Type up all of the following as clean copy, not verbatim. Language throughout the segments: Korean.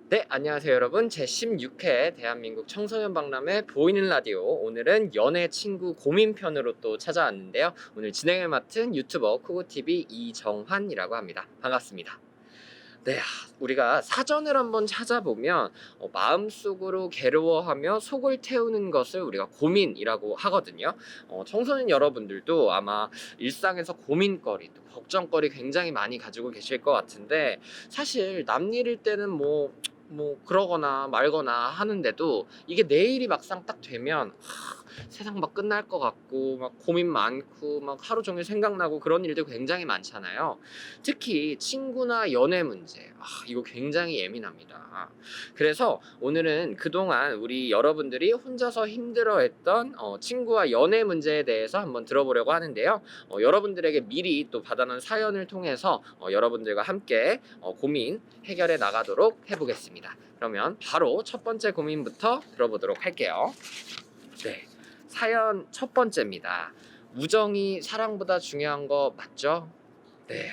네, 안녕하세요 여러분. 제16회 대한민국 청소년 박람회 보이는 라디오, 오늘은 연애 친구 고민 편으로 또 찾아왔는데요. 오늘 진행을 맡은 유튜버 쿠고TV 이정환이라고 합니다. 반갑습니다. 네, 우리가 사전을 한번 찾아보면 마음속으로 괴로워하며 속을 태우는 것을 우리가 고민이라고 하거든요. 청소년 여러분들도 아마 일상에서 고민거리, 또 걱정거리 굉장히 많이 가지고 계실 것 같은데, 사실 남일일 때는 뭐 그러거나 말거나 하는데도 이게 내일이 막상 딱 되면 세상 막 끝날 것 같고 막 고민 많고 막 하루 종일 생각나고 그런 일들 굉장히 많잖아요. 특히 친구나 연애 문제, 이거 굉장히 예민합니다. 그래서 오늘은 그동안 우리 여러분들이 혼자서 힘들어했던 친구와 연애 문제에 대해서 한번 들어보려고 하는데요. 여러분들에게 미리 또 받아놓은 사연을 통해서 여러분들과 함께 고민 해결해 나가도록 해보겠습니다. 그러면 바로 첫 번째 고민부터 들어보도록 할게요. 네, 사연 첫 번째입니다. 우정이 사랑보다 중요한 거 맞죠? 네,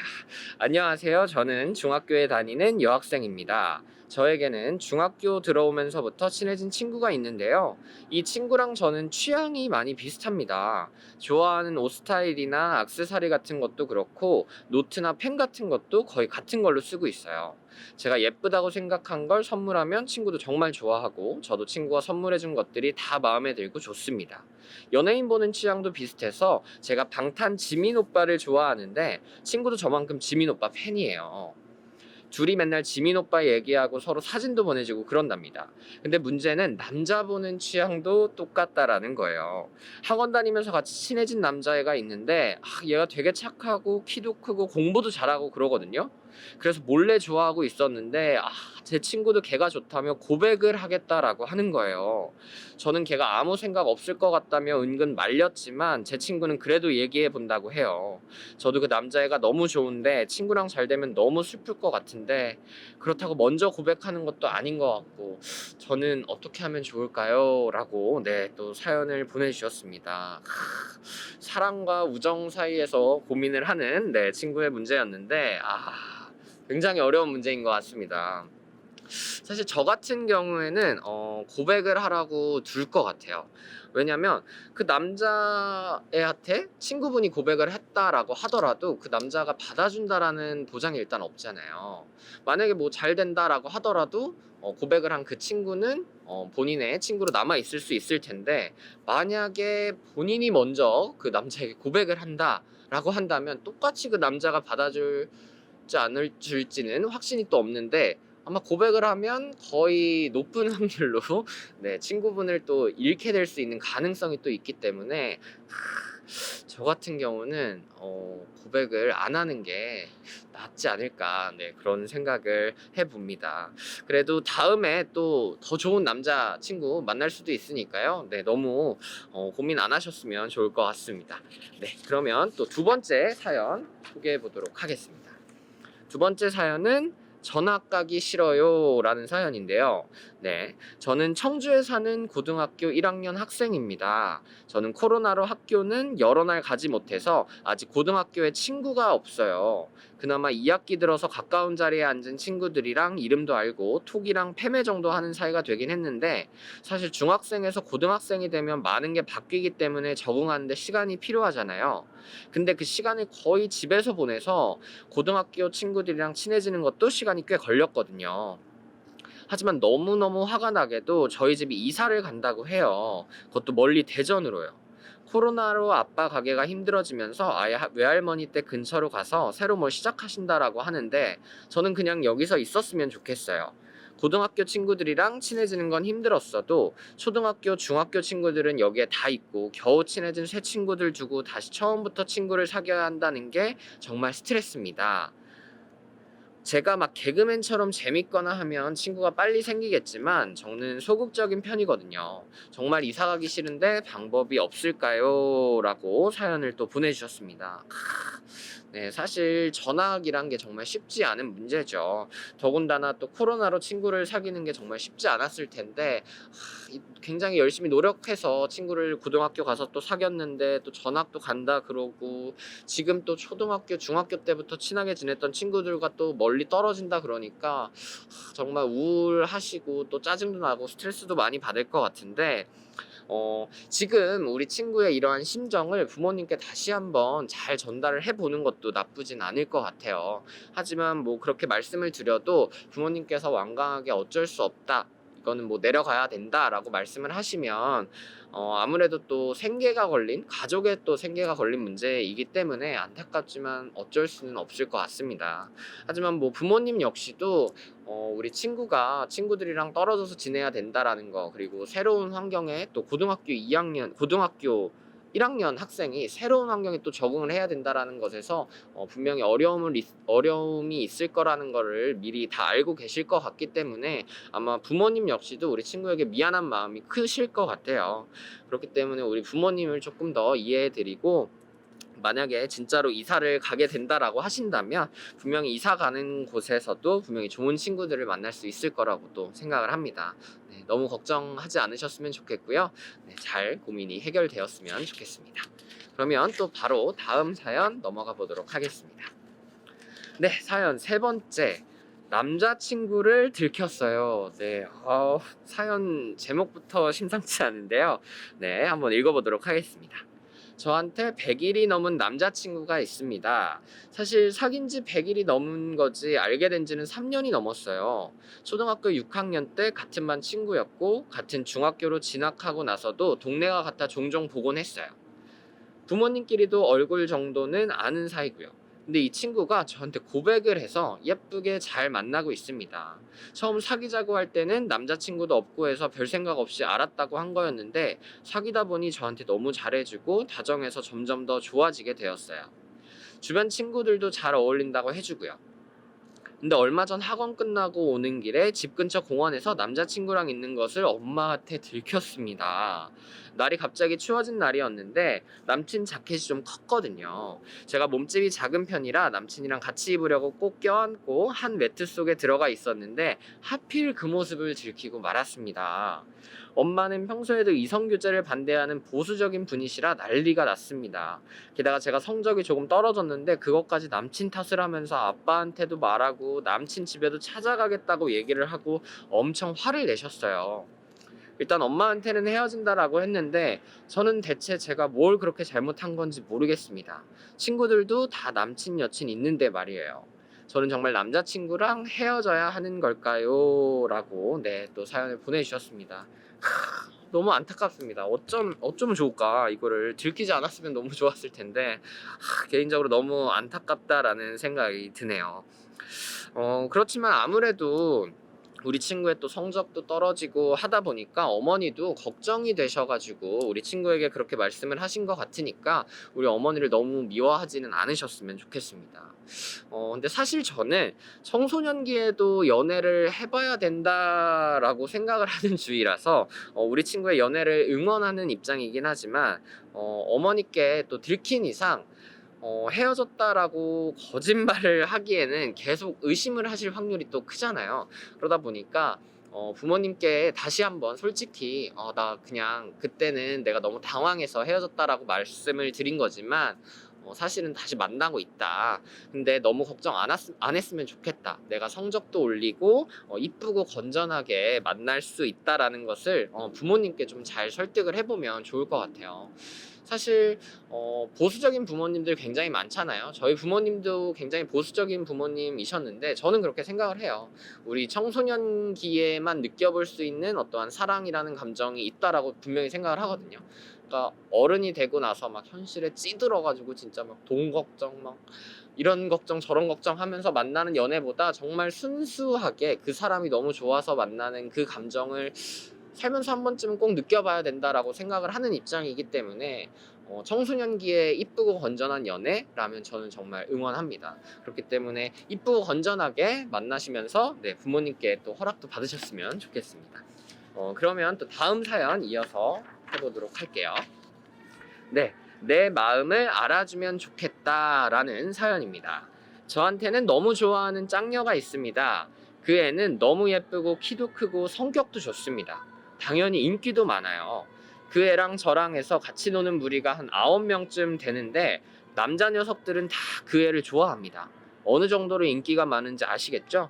안녕하세요. 저는 중학교에 다니는 여학생입니다. 저에게는 중학교 들어오면서부터 친해진 친구가 있는데요. 이 친구랑 저는 취향이 많이 비슷합니다. 좋아하는 옷 스타일이나 액세서리 같은 것도 그렇고, 노트나 펜 같은 것도 거의 같은 걸로 쓰고 있어요. 제가 예쁘다고 생각한 걸 선물하면 친구도 정말 좋아하고, 저도 친구가 선물해준 것들이 다 마음에 들고 좋습니다. 연예인 보는 취향도 비슷해서 제가 방탄 지민 오빠를 좋아하는데, 친구도 저만큼 지민 오빠 팬이에요. 둘이 맨날 지민 오빠 얘기하고 서로 사진도 보내주고 그런답니다. 근데 문제는 남자 보는 취향도 똑같다라는 거예요. 학원 다니면서 같이 친해진 남자애가 있는데, 얘가 되게 착하고 키도 크고 공부도 잘하고 그러거든요. 그래서 몰래 좋아하고 있었는데, 제 친구도 걔가 좋다며 고백을 하겠다라고 하는 거예요. 저는 걔가 아무 생각 없을 것 같다며 은근 말렸지만, 제 친구는 그래도 얘기해 본다고 해요. 저도 그 남자애가 너무 좋은데 친구랑 잘 되면 너무 슬플 것 같은데, 그렇다고 먼저 고백하는 것도 아닌 것 같고, 저는 어떻게 하면 좋을까요? 라고 또 사연을 보내주셨습니다. 사랑과 우정 사이에서 고민을 하는 친구의 문제였는데, 굉장히 어려운 문제인 것 같습니다. 사실 저 같은 경우에는 고백을 하라고 둘 것 같아요. 왜냐면 그 남자애한테 친구분이 고백을 했다라고 하더라도 그 남자가 받아준다라는 보장이 일단 없잖아요. 만약에 뭐 잘 된다라고 하더라도 고백을 한 그 친구는 본인의 친구로 남아 있을 수 있을 텐데, 만약에 본인이 먼저 그 남자에게 고백을 한다라고 한다면 똑같이 그 남자가 받아줄지 않을 줄지는 확신이 또 없는데, 아마 고백을 하면 거의 높은 확률로 친구분을 또 잃게 될 수 있는 가능성이 또 있기 때문에, 저 같은 경우는 고백을 안 하는 게 낫지 않을까, 그런 생각을 해봅니다. 그래도 다음에 또 더 좋은 남자 친구 만날 수도 있으니까요. 너무 고민 안 하셨으면 좋을 것 같습니다. 그러면 또 두 번째 사연 소개해 보도록 하겠습니다. 두 번째 사연은 전학 가기 싫어요 라는 사연인데요. 저는 청주에 사는 고등학교 1학년 학생입니다. 저는 코로나로 학교는 여러 날 가지 못해서 아직 고등학교에 친구가 없어요. 그나마 2학기 들어서 가까운 자리에 앉은 친구들이랑 이름도 알고 톡이랑 패매 정도 하는 사이가 되긴 했는데, 사실 중학생에서 고등학생이 되면 많은 게 바뀌기 때문에 적응하는데 시간이 필요하잖아요. 근데 그 시간을 거의 집에서 보내서 고등학교 친구들이랑 친해지는 것도 시간이 꽤 걸렸거든요. 하지만 너무너무 화가 나게도 저희 집이 이사를 간다고 해요. 그것도 멀리 대전으로요. 코로나로 아빠 가게가 힘들어지면서 아예 외할머니 댁 근처로 가서 새로 뭘 시작하신다라고 하는데, 저는 그냥 여기서 있었으면 좋겠어요. 고등학교 친구들이랑 친해지는 건 힘들었어도 초등학교, 중학교 친구들은 여기에 다 있고, 겨우 친해진 새 친구들 두고 다시 처음부터 친구를 사귀어야 한다는 게 정말 스트레스입니다. 제가 막 개그맨처럼 재밌거나 하면 친구가 빨리 생기겠지만 저는 소극적인 편이거든요. 정말 이사 가기 싫은데 방법이 없을까요? 라고 사연을 또 보내주셨습니다. 네, 사실 전학이란 게 정말 쉽지 않은 문제죠. 더군다나 또 코로나로 친구를 사귀는 게 정말 쉽지 않았을 텐데 굉장히 열심히 노력해서 친구를 고등학교 가서 또 사귀었는데 또 전학도 간다 그러고 지금 또 초등학교, 중학교 때부터 친하게 지냈던 친구들과 또 멀리 떨어진다 그러니까 정말 우울하시고 또 짜증도 나고 스트레스도 많이 받을 것 같은데 지금 우리 친구의 이러한 심정을 부모님께 다시 한번 잘 전달을 해보는 것도 나쁘진 않을 것 같아요. 하지만 뭐 그렇게 말씀을 드려도 부모님께서 완강하게 어쩔 수 없다, 이거는 뭐 내려가야 된다라고 말씀을 하시면 아무래도 또 생계가 걸린, 가족의 또 생계가 걸린 문제이기 때문에 안타깝지만 어쩔 수는 없을 것 같습니다. 하지만 뭐 부모님 역시도 우리 친구가 친구들이랑 떨어져서 지내야 된다라는 거, 그리고 새로운 환경에 또 고등학교 1학년 학생이 새로운 환경에 또 적응을 해야 된다라는 것에서 분명히 어려움이 있을 거라는 거를 미리 다 알고 계실 것 같기 때문에 아마 부모님 역시도 우리 친구에게 미안한 마음이 크실 것 같아요. 그렇기 때문에 우리 부모님을 조금 더 이해해드리고, 만약에 진짜로 이사를 가게 된다라고 하신다면 분명히 이사 가는 곳에서도 분명히 좋은 친구들을 만날 수 있을 거라고 또 생각을 합니다. 네, 너무 걱정하지 않으셨으면 좋겠고요. 네, 잘 고민이 해결되었으면 좋겠습니다. 그러면 또 바로 다음 사연 넘어가 보도록 하겠습니다. 네, 사연 세 번째. 남자친구를 들켰어요. 네, 사연 제목부터 심상치 않은데요. 네, 한번 읽어보도록 하겠습니다. 저한테 100일이 넘은 남자친구가 있습니다. 사실 사귄 지 100일이 넘은 거지 알게 된 지는 3년이 넘었어요. 초등학교 6학년 때 같은 반 친구였고 같은 중학교로 진학하고 나서도 동네가 같아 종종 보곤 했어요. 부모님끼리도 얼굴 정도는 아는 사이고요. 근데 이 친구가 저한테 고백을 해서 예쁘게 잘 만나고 있습니다. 처음 사귀자고 할 때는 남자친구도 없고 해서 별 생각 없이 알았다고 한 거였는데 사귀다 보니 저한테 너무 잘해주고 다정해서 점점 더 좋아지게 되었어요. 주변 친구들도 잘 어울린다고 해주고요. 근데 얼마 전 학원 끝나고 오는 길에 집 근처 공원에서 남자친구랑 있는 것을 엄마한테 들켰습니다. 날이 갑자기 추워진 날이었는데 남친 자켓이 좀 컸거든요. 제가 몸집이 작은 편이라 남친이랑 같이 입으려고 꼭 껴안고 한 매트 속에 들어가 있었는데 하필 그 모습을 들키고 말았습니다. 엄마는 평소에도 이성교제를 반대하는 보수적인 분이시라 난리가 났습니다. 게다가 제가 성적이 조금 떨어졌는데 그것까지 남친 탓을 하면서 아빠한테도 말하고 남친 집에도 찾아가겠다고 얘기를 하고 엄청 화를 내셨어요. 일단 엄마한테는 헤어진다라고 했는데 저는 대체 제가 뭘 그렇게 잘못한 건지 모르겠습니다. 친구들도 다 남친 여친 있는데 말이에요. 저는 정말 남자친구랑 헤어져야 하는 걸까요? 라고 네, 또 사연을 보내주셨습니다. 너무 안타깝습니다. 어쩌면 좋을까? 이거를 들키지 않았으면 너무 좋았을 텐데 개인적으로 너무 안타깝다라는 생각이 드네요. 그렇지만 아무래도 우리 친구의 또 성적도 떨어지고 하다 보니까 어머니도 걱정이 되셔가지고 우리 친구에게 그렇게 말씀을 하신 것 같으니까 우리 어머니를 너무 미워하지는 않으셨으면 좋겠습니다. 근데 사실 저는 청소년기에도 연애를 해봐야 된다라고 생각을 하는 주의라서 우리 친구의 연애를 응원하는 입장이긴 하지만 어머니께 또 들킨 이상 헤어졌다라고 거짓말을 하기에는 계속 의심을 하실 확률이 또 크잖아요. 그러다 보니까 부모님께 다시 한번 솔직히 나 그냥 그때는 내가 너무 당황해서 헤어졌다라고 말씀을 드린 거지만 사실은 다시 만나고 있다. 근데 너무 걱정 안 했으면 좋겠다. 내가 성적도 올리고 이쁘고 건전하게 만날 수 있다라는 것을 부모님께 좀 잘 설득을 해보면 좋을 것 같아요. 사실 보수적인 부모님들 굉장히 많잖아요. 저희 부모님도 굉장히 보수적인 부모님이셨는데 저는 그렇게 생각을 해요. 우리 청소년기에만 느껴볼 수 있는 어떠한 사랑이라는 감정이 있다라고 분명히 생각을 하거든요. 그러니까 어른이 되고 나서 막 현실에 찌들어가지고 진짜 막 돈 걱정 막 이런 걱정 저런 걱정 하면서 만나는 연애보다 정말 순수하게 그 사람이 너무 좋아서 만나는 그 감정을 살면서 한 번쯤은 꼭 느껴봐야 된다라고 생각을 하는 입장이기 때문에 청소년기에 이쁘고 건전한 연애라면 저는 정말 응원합니다. 그렇기 때문에 이쁘고 건전하게 만나시면서 네, 부모님께 또 허락도 받으셨으면 좋겠습니다. 그러면 또 다음 사연 이어서 해보도록 할게요. 네, 내 마음을 알아주면 좋겠다라는 사연입니다. 저한테는 너무 좋아하는 짝녀가 있습니다. 그 애는 너무 예쁘고 키도 크고 성격도 좋습니다. 당연히 인기도 많아요. 그 애랑 저랑 해서 같이 노는 무리가 한 9명쯤 되는데 남자 녀석들은 다 그 애를 좋아합니다. 어느 정도로 인기가 많은지 아시겠죠?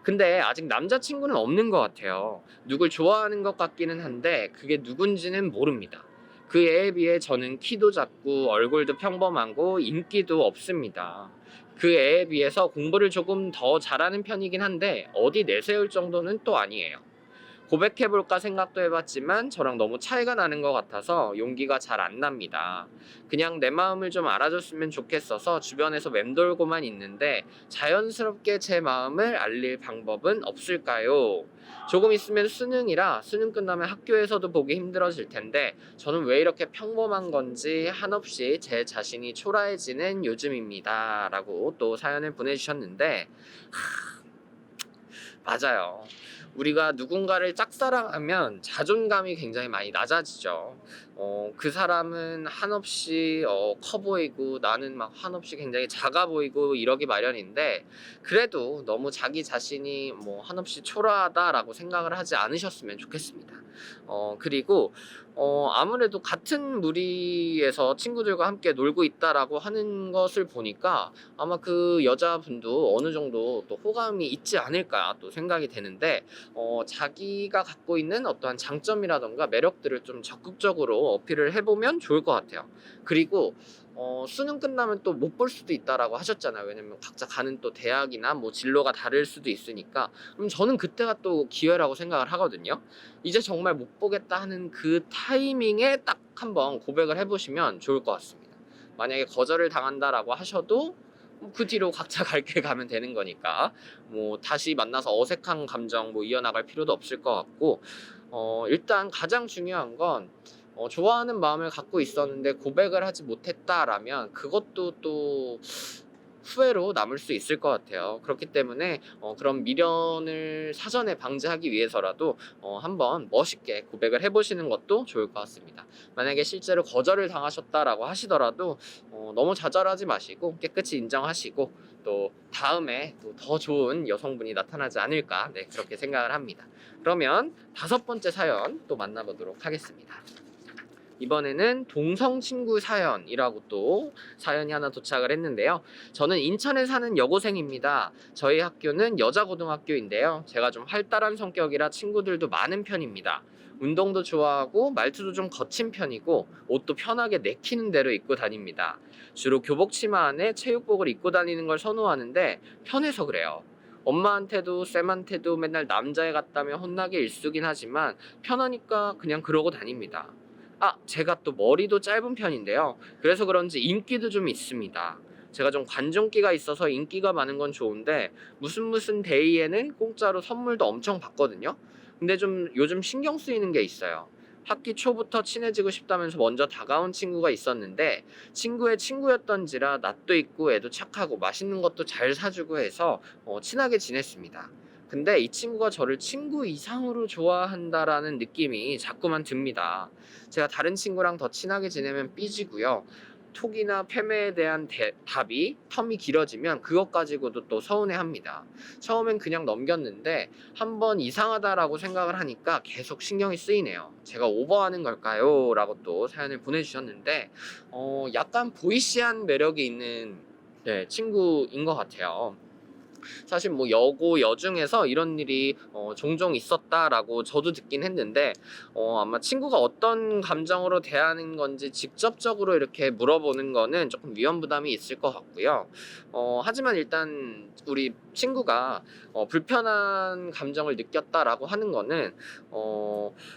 근데 아직 남자친구는 없는 것 같아요. 누굴 좋아하는 것 같기는 한데 그게 누군지는 모릅니다. 그 애에 비해 저는 키도 작고 얼굴도 평범하고 인기도 없습니다. 그 애에 비해서 공부를 조금 더 잘하는 편이긴 한데 어디 내세울 정도는 또 아니에요. 고백해볼까 생각도 해봤지만 저랑 너무 차이가 나는 것 같아서 용기가 잘 안 납니다. 그냥 내 마음을 좀 알아줬으면 좋겠어서 주변에서 맴돌고만 있는데 자연스럽게 제 마음을 알릴 방법은 없을까요? 조금 있으면 수능이라 수능 끝나면 학교에서도 보기 힘들어질 텐데 저는 왜 이렇게 평범한 건지 한없이 제 자신이 초라해지는 요즘입니다. 라고 또 사연을 보내주셨는데 맞아요. 우리가 누군가를 짝사랑하면 자존감이 굉장히 많이 낮아지죠. 그 사람은 한없이 커 보이고 나는 막 한없이 굉장히 작아 보이고 이러기 마련인데 그래도 너무 자기 자신이 뭐 한없이 초라하다라고 생각을 하지 않으셨으면 좋겠습니다. 그리고 아무래도 같은 무리에서 친구들과 함께 놀고 있다라고 하는 것을 보니까 아마 그 여자분도 어느 정도 또 호감이 있지 않을까 또 생각이 되는데 자기가 갖고 있는 어떠한 장점이라던가 매력들을 좀 적극적으로 어필을 해보면 좋을 것 같아요. 그리고 수능 끝나면 또 못 볼 수도 있다라고 하셨잖아요. 왜냐면 각자 가는 또 대학이나 뭐 진로가 다를 수도 있으니까. 그럼 저는 그때가 또 기회라고 생각을 하거든요. 이제 정말 못 보겠다 하는 그 타이밍에 딱 한번 고백을 해보시면 좋을 것 같습니다. 만약에 거절을 당한다라고 하셔도 그 뒤로 각자 갈 길 가면 되는 거니까 뭐 다시 만나서 어색한 감정 뭐 이어나갈 필요도 없을 것 같고 일단 가장 중요한 건 좋아하는 마음을 갖고 있었는데 고백을 하지 못했다라면 그것도 또 후회로 남을 수 있을 것 같아요. 그렇기 때문에 그런 미련을 사전에 방지하기 위해서라도 한번 멋있게 고백을 해보시는 것도 좋을 것 같습니다. 만약에 실제로 거절을 당하셨다라고 하시더라도 너무 좌절하지 마시고 깨끗이 인정하시고 또 다음에 또 더 좋은 여성분이 나타나지 않을까 그렇게 생각을 합니다. 그러면 5번째 사연 또 만나보도록 하겠습니다. 이번에는 동성 친구 사연이라고 또 사연이 하나 도착을 했는데요. 저는 인천에 사는 여고생입니다. 저희 학교는 여자 고등학교인데요. 제가 좀 활달한 성격이라 친구들도 많은 편입니다. 운동도 좋아하고 말투도 좀 거친 편이고 옷도 편하게 내키는 대로 입고 다닙니다. 주로 교복 치마 안에 체육복을 입고 다니는 걸 선호하는데 편해서 그래요. 엄마한테도 쌤한테도 맨날 남자애 같다며 혼나기 일쑤긴 하지만 편하니까 그냥 그러고 다닙니다. 제가 또 머리도 짧은 편인데요. 그래서 그런지 인기도 좀 있습니다. 제가 좀 관종기가 있어서 인기가 많은 건 좋은데 무슨 데이에는 공짜로 선물도 엄청 받거든요. 근데 좀 요즘 신경 쓰이는 게 있어요. 학기 초부터 친해지고 싶다면서 먼저 다가온 친구가 있었는데 친구의 친구였던지라 낯도 있고 애도 착하고 맛있는 것도 잘 사주고 해서 친하게 지냈습니다. 근데 이 친구가 저를 친구 이상으로 좋아한다라는 느낌이 자꾸만 듭니다. 제가 다른 친구랑 더 친하게 지내면 삐지고요. 톡이나 패매에 대한 답이 텀이 길어지면 그것 가지고도 또 서운해합니다. 처음엔 그냥 넘겼는데 한번 이상하다라고 생각을 하니까 계속 신경이 쓰이네요. 제가 오버하는 걸까요? 라고 또 사연을 보내주셨는데 약간 보이시한 매력이 있는 친구인 것 같아요. 사실 뭐 여고 여중에서 이런 일이 종종 있었다라고 저도 듣긴 했는데 아마 친구가 어떤 감정으로 대하는 건지 직접적으로 이렇게 물어보는 거는 조금 위험 부담이 있을 것 같고요. 하지만 일단 우리 친구가 불편한 감정을 느꼈다라고 하는 거는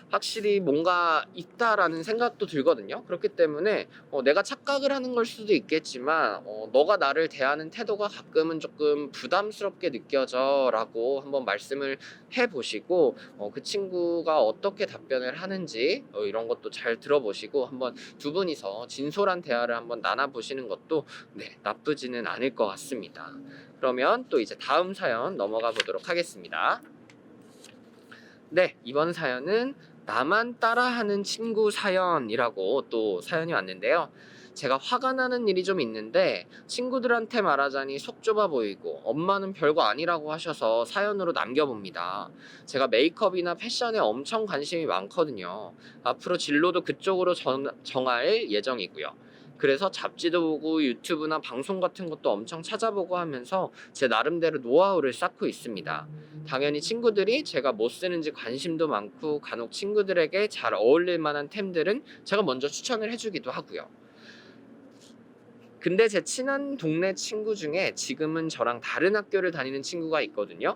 확실히 뭔가 있다라는 생각도 들거든요. 그렇기 때문에 내가 착각을 하는 걸 수도 있겠지만 너가 나를 대하는 태도가 가끔은 조금 부담스럽게 느껴져 라고 한번 말씀을 해보시고 그 친구가 어떻게 답변을 하는지 이런 것도 잘 들어보시고 한번 두 분이서 진솔한 대화를 한번 나눠보시는 것도 나쁘지는 않을 것 같습니다. 그러면 또 이제 다음 사연 넘어가 보도록 하겠습니다. 이번 사연은 나만 따라하는 친구 사연이라고 또 사연이 왔는데요. 제가 화가 나는 일이 좀 있는데 친구들한테 말하자니 속 좁아 보이고 엄마는 별거 아니라고 하셔서 사연으로 남겨봅니다. 제가 메이크업이나 패션에 엄청 관심이 많거든요. 앞으로 진로도 그쪽으로 정할 예정이고요. 그래서 잡지도 보고 유튜브나 방송 같은 것도 엄청 찾아보고 하면서 제 나름대로 노하우를 쌓고 있습니다. 당연히 친구들이 제가 뭐 쓰는지 관심도 많고 간혹 친구들에게 잘 어울릴 만한 템들은 제가 먼저 추천을 해주기도 하고요. 근데 제 친한 동네 친구 중에 지금은 저랑 다른 학교를 다니는 친구가 있거든요.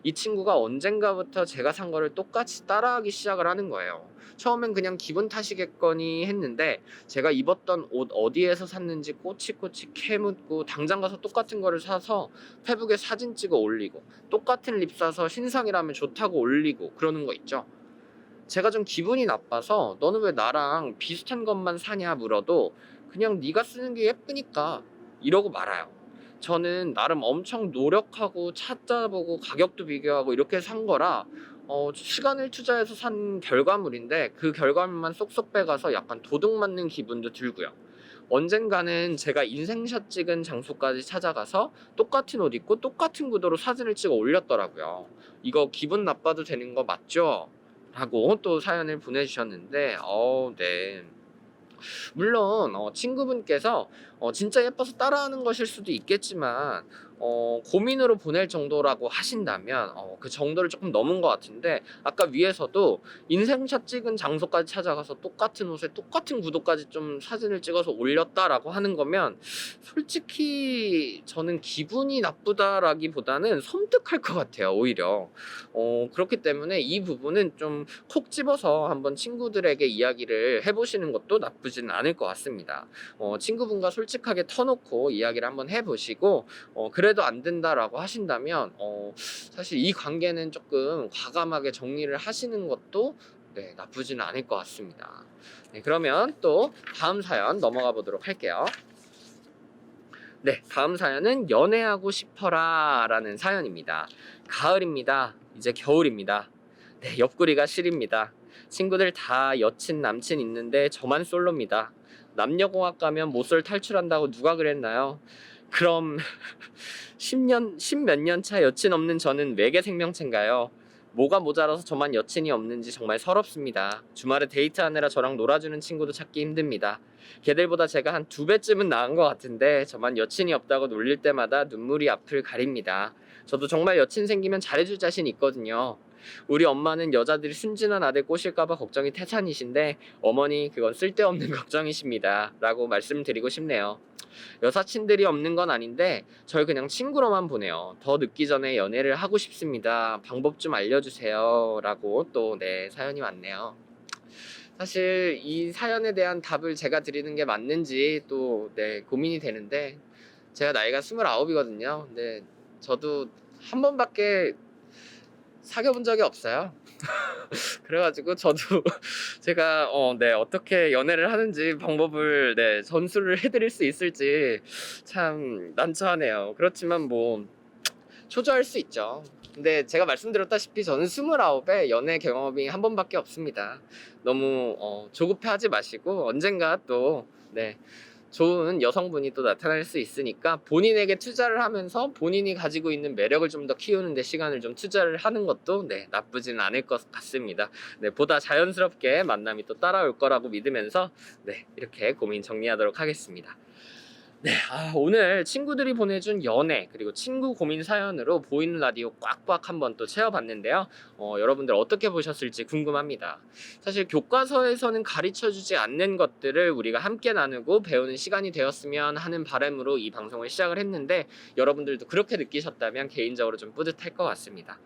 이 친구가 언젠가부터 제가 산 거를 똑같이 따라하기 시작을 하는 거예요. 처음엔 그냥 기분 탓이겠거니 했는데 제가 입었던 옷 어디에서 샀는지 꼬치꼬치 캐묻고 당장 가서 똑같은 거를 사서 페북에 사진 찍어 올리고 똑같은 립 사서 신상이라면 좋다고 올리고 그러는 거 있죠. 제가 좀 기분이 나빠서 너는 왜 나랑 비슷한 것만 사냐 물어도 그냥 네가 쓰는 게 예쁘니까 이러고 말아요. 저는 나름 엄청 노력하고 찾아보고 가격도 비교하고 이렇게 산 거라 시간을 투자해서 산 결과물인데 그 결과물만 쏙쏙 빼가서 약간 도둑맞는 기분도 들고요. 언젠가는 제가 인생샷 찍은 장소까지 찾아가서 똑같은 옷 입고 똑같은 구도로 사진을 찍어 올렸더라고요. 이거 기분 나빠도 되는 거 맞죠? 라고 또 사연을 보내주셨는데 네. 물론 친구분께서 진짜 예뻐서 따라하는 것일 수도 있겠지만 고민으로 보낼 정도라고 하신다면 그 정도를 조금 넘은 것 같은데 아까 위에서도 인생샷 찍은 장소까지 찾아가서 똑같은 옷에 똑같은 구도까지 좀 사진을 찍어서 올렸다라고 하는 거면 솔직히 저는 기분이 나쁘다라기보다는 섬뜩할 것 같아요. 오히려 그렇기 때문에 이 부분은 좀 콕 집어서 한번 친구들에게 이야기를 해보시는 것도 나쁘지는 않을 것 같습니다. 친구분과 솔직하게 터놓고 이야기를 한번 해보시고 그래도 안 된다라고 하신다면 사실 이 관계는 조금 과감하게 정리를 하시는 것도 네, 나쁘지는 않을 것 같습니다. 네, 그러면 또 다음 사연 넘어가 보도록 할게요. 네, 다음 사연은 연애하고 싶어라 라는 사연입니다. 가을입니다. 이제 겨울입니다. 네, 옆구리가 시립니다. 친구들 다 여친 남친 있는데 저만 솔로입니다. 남녀공학 가면 모쏠 탈출한다고 누가 그랬나요? 그럼 10몇 년 차 여친 없는 저는 외계 생명체인가요? 뭐가 모자라서 저만 여친이 없는지 정말 서럽습니다. 주말에 데이트하느라 저랑 놀아주는 친구도 찾기 힘듭니다. 걔들보다 제가 한 2배쯤은 나은 것 같은데 저만 여친이 없다고 놀릴 때마다 눈물이 앞을 가립니다. 저도 정말 여친 생기면 잘해줄 자신 있거든요. 우리 엄마는 여자들이 순진한 아들 꼬실까봐 걱정이 태산이신데 어머니 그건 쓸데없는 걱정이십니다 라고 말씀드리고 싶네요. 여사친들이 없는 건 아닌데 절 그냥 친구로만 보내요. 더 늦기 전에 연애를 하고 싶습니다. 방법 좀 알려주세요 라고 또 네 사연이 왔네요. 사실 이 사연에 대한 답을 제가 드리는 게 맞는지 또 네 고민이 되는데 제가 나이가 29이거든요. 근데 저도 한 번밖에 사귀어본 적이 없어요. 그래가지고 저도 제가 네 어떻게 연애를 하는지 방법을 네 전수를 해드릴 수 있을지 참 난처하네요. 그렇지만 뭐 초조할 수 있죠. 근데 제가 말씀드렸다시피 저는 29에 연애 경험이 한 번밖에 없습니다. 너무 조급해하지 마시고 언젠가 또 네 좋은 여성분이 또 나타날 수 있으니까 본인에게 투자를 하면서 본인이 가지고 있는 매력을 좀 더 키우는 데 시간을 좀 투자를 하는 것도 네 나쁘지는 않을 것 같습니다. 네 보다 자연스럽게 만남이 또 따라올 거라고 믿으면서 네 이렇게 고민 정리하도록 하겠습니다. 네, 오늘 친구들이 보내준 연애 그리고 친구 고민 사연으로 보이는 라디오 꽉꽉 한번 또 채워봤는데요. 여러분들 어떻게 보셨을지 궁금합니다. 사실 교과서에서는 가르쳐주지 않는 것들을 우리가 함께 나누고 배우는 시간이 되었으면 하는 바람으로 이 방송을 시작을 했는데 여러분들도 그렇게 느끼셨다면 개인적으로 좀 뿌듯할 것 같습니다.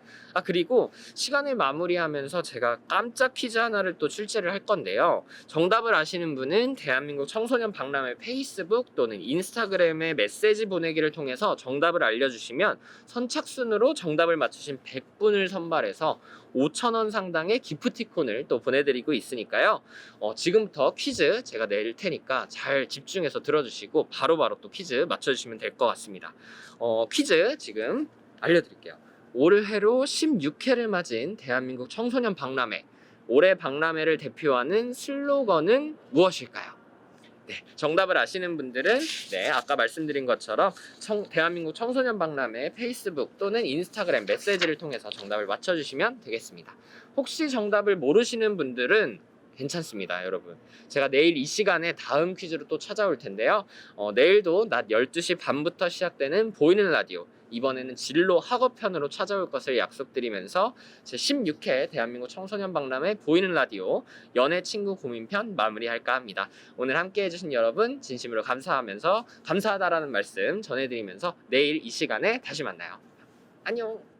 그리고 시간을 마무리하면서 제가 깜짝 퀴즈 하나를 또 출제를 할 건데요. 정답을 아시는 분은 대한민국 청소년 박람회 페이스북 또는 인스타그램에 메시지 보내기를 통해서 정답을 알려주시면 선착순으로 정답을 맞추신 100분을 선발해서 5,000원 상당의 기프티콘을 또 보내드리고 있으니까요. 지금부터 퀴즈 제가 낼 테니까 잘 집중해서 들어주시고 바로바로 또 퀴즈 맞춰주시면 될 것 같습니다. 퀴즈 지금 알려드릴게요. 올해로 16회를 맞은 대한민국 청소년 박람회. 올해 박람회를 대표하는 슬로건은 무엇일까요? 네, 정답을 아시는 분들은 네, 아까 말씀드린 것처럼 대한민국 청소년 박람회 페이스북 또는 인스타그램 메시지를 통해서 정답을 맞춰주시면 되겠습니다. 혹시 정답을 모르시는 분들은 괜찮습니다, 여러분. 제가 내일 이 시간에 다음 퀴즈로 또 찾아올 텐데요. 내일도 낮 12시 반부터 시작되는 보이는 라디오, 이번에는 진로 학업편으로 찾아올 것을 약속드리면서 제 16회 대한민국 청소년 박람회 보이는 라디오 연애 친구 고민편 마무리할까 합니다. 오늘 함께 해주신 여러분 진심으로 감사하면서 감사하다라는 말씀 전해드리면서 내일 이 시간에 다시 만나요. 안녕.